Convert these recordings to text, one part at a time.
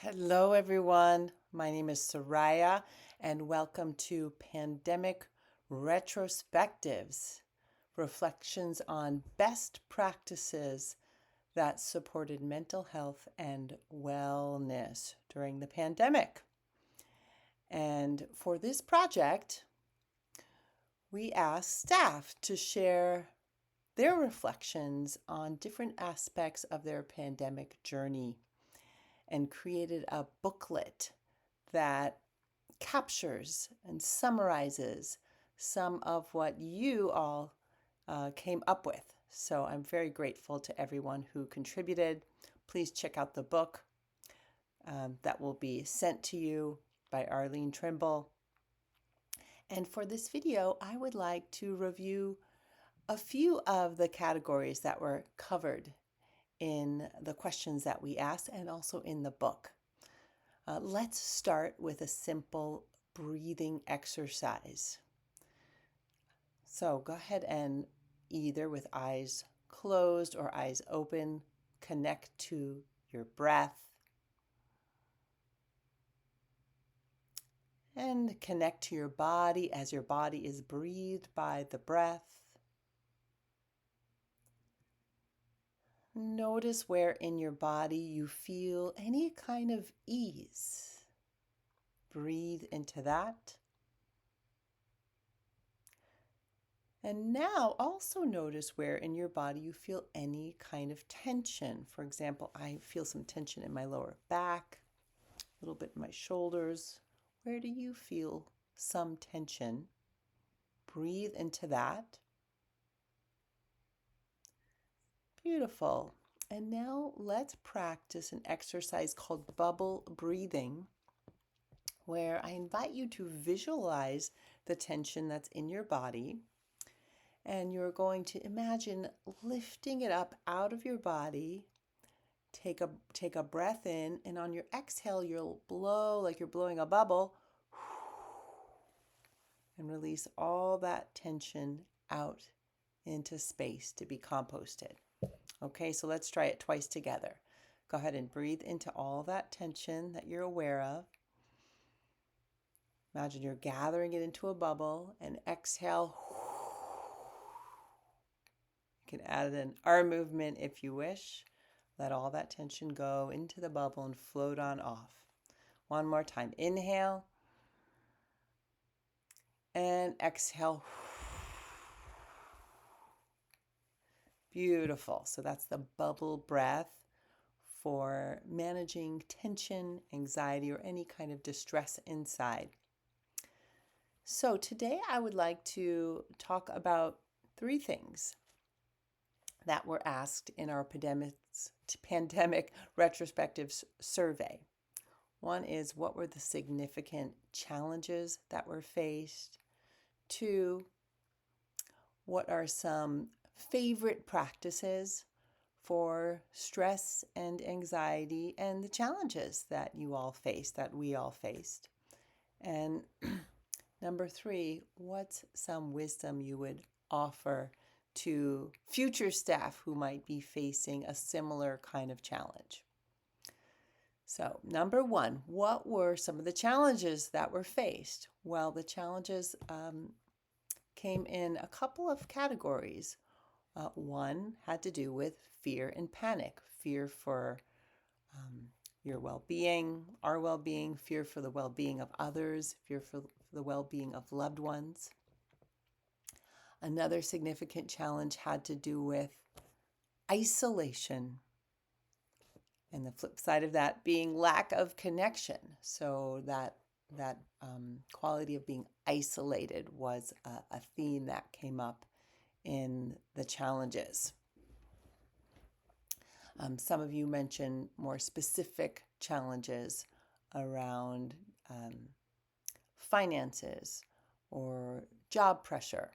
Hello, everyone. My name is Suraya, and welcome to Pandemic Retrospectives, reflections on best practices that supported mental health and wellness during the pandemic. And for this project, we asked staff to share their reflections on different aspects of their pandemic journey and created a booklet that captures and summarizes some of what you all came up with. So I'm very grateful to everyone who contributed. Please check out the book that will be sent to you by Arlene Trimble. And for this video, I would like to review a few of the categories that were covered in the questions that we asked and also in the book. Let's start with a simple breathing exercise. So go ahead and either with eyes closed or eyes open, connect to your breath and connect to your body as your body is breathed by the breath. Notice where in your body you feel any kind of ease. Breathe into that. And now also notice where in your body you feel any kind of tension. For example, I feel some tension in my lower back, a little bit in my shoulders. Where do you feel some tension? Breathe into that. Beautiful. And now let's practice an exercise called bubble breathing, where I invite you to visualize the tension that's in your body. And you're going to imagine lifting it up out of your body. Take a breath in, and on your exhale, you'll blow like you're blowing a bubble and release all that tension out into space to be composted. Okay, so let's try it twice together. Go ahead and breathe into all that tension that you're aware of. Imagine you're gathering it into a bubble and exhale. You can add an arm movement if you wish. Let all that tension go into the bubble and float on off. One more time. Inhale and exhale. Beautiful. So that's the bubble breath for managing tension, anxiety, or any kind of distress inside. So today I would like to talk about three things that were asked in our pandemic retrospectives survey. One is, what were the significant challenges that were faced? Two, what are some favorite practices for stress and anxiety and the challenges that you all faced, that we all faced? And number three, what's some wisdom you would offer to future staff who might be facing a similar kind of challenge? So, number one, what were some of the challenges that were faced? Well, the challenges came in a couple of categories. One had to do with fear and panic, fear for your well-being, our well-being, fear for the well-being of others, fear for the well-being of loved ones. Another significant challenge had to do with isolation. And the flip side of that being lack of connection. So that quality of being isolated was a theme that came up in the challenges. Some of you mentioned more specific challenges around finances or job pressure.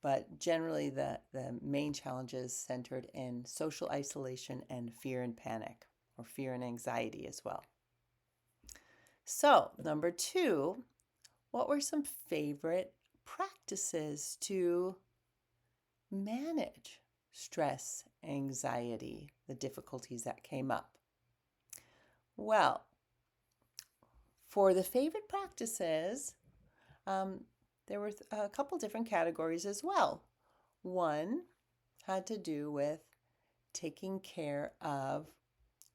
But generally, the main challenges centered in social isolation and fear and panic, or fear and anxiety as well. So, number two, what were some favorite practices to manage stress, anxiety, the difficulties that came up? Well, for the favorite practices, there were a couple different categories as well. One had to do with taking care of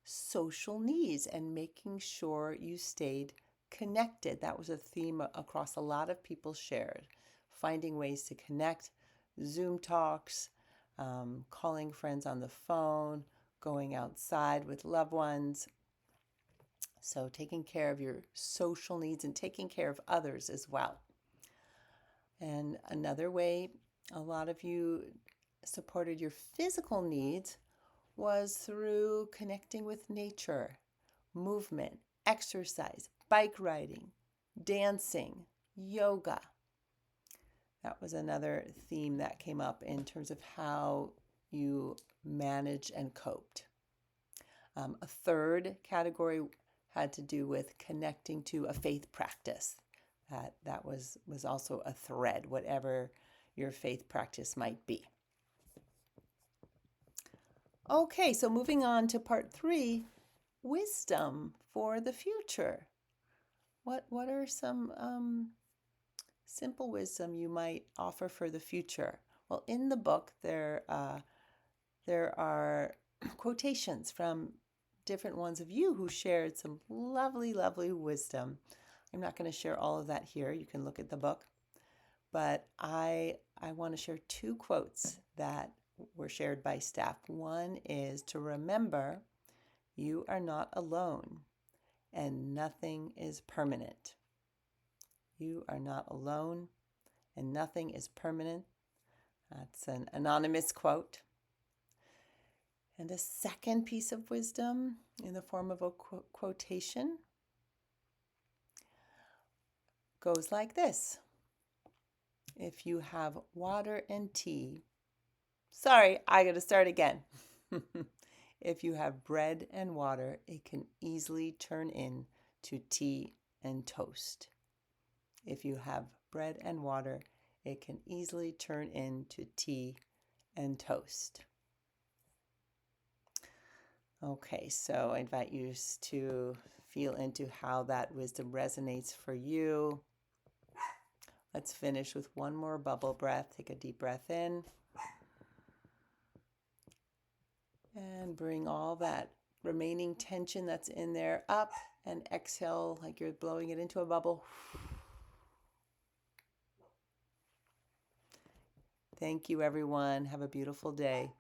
social needs and making sure you stayed connected. That was a theme across a lot of people shared. Finding ways to connect, Zoom talks, calling friends on the phone, going outside with loved ones. So, taking care of your social needs and taking care of others as well. And another way a lot of you supported your physical needs was through connecting with nature, movement, exercise, bike riding, dancing, yoga. That was another theme that came up in terms of how you managed and coped. A third category had to do with connecting to a faith practice. That was also a thread, whatever your faith practice might be. Okay, so moving on to part 3, wisdom for the future. What are some simple wisdom you might offer for the future? Well, in the book there are quotations from different ones of you who shared some lovely, lovely wisdom. I'm not going to share all of that here. You can look at the book. But I want to share 2 quotes that were shared by staff. One is to remember you are not alone and nothing is permanent. You are not alone and nothing is permanent. That's an anonymous quote. And a second piece of wisdom in the form of a quotation goes like this. If you have water and tea, sorry, I got to start again. If you have bread and water, it can easily turn into tea and toast. If you have bread and water, it can easily turn into tea and toast. Okay, so I invite you to feel into how that wisdom resonates for you. Let's finish with one more bubble breath. Take a deep breath in. And bring all that remaining tension that's in there up and exhale like you're blowing it into a bubble. Thank you, everyone. Have a beautiful day.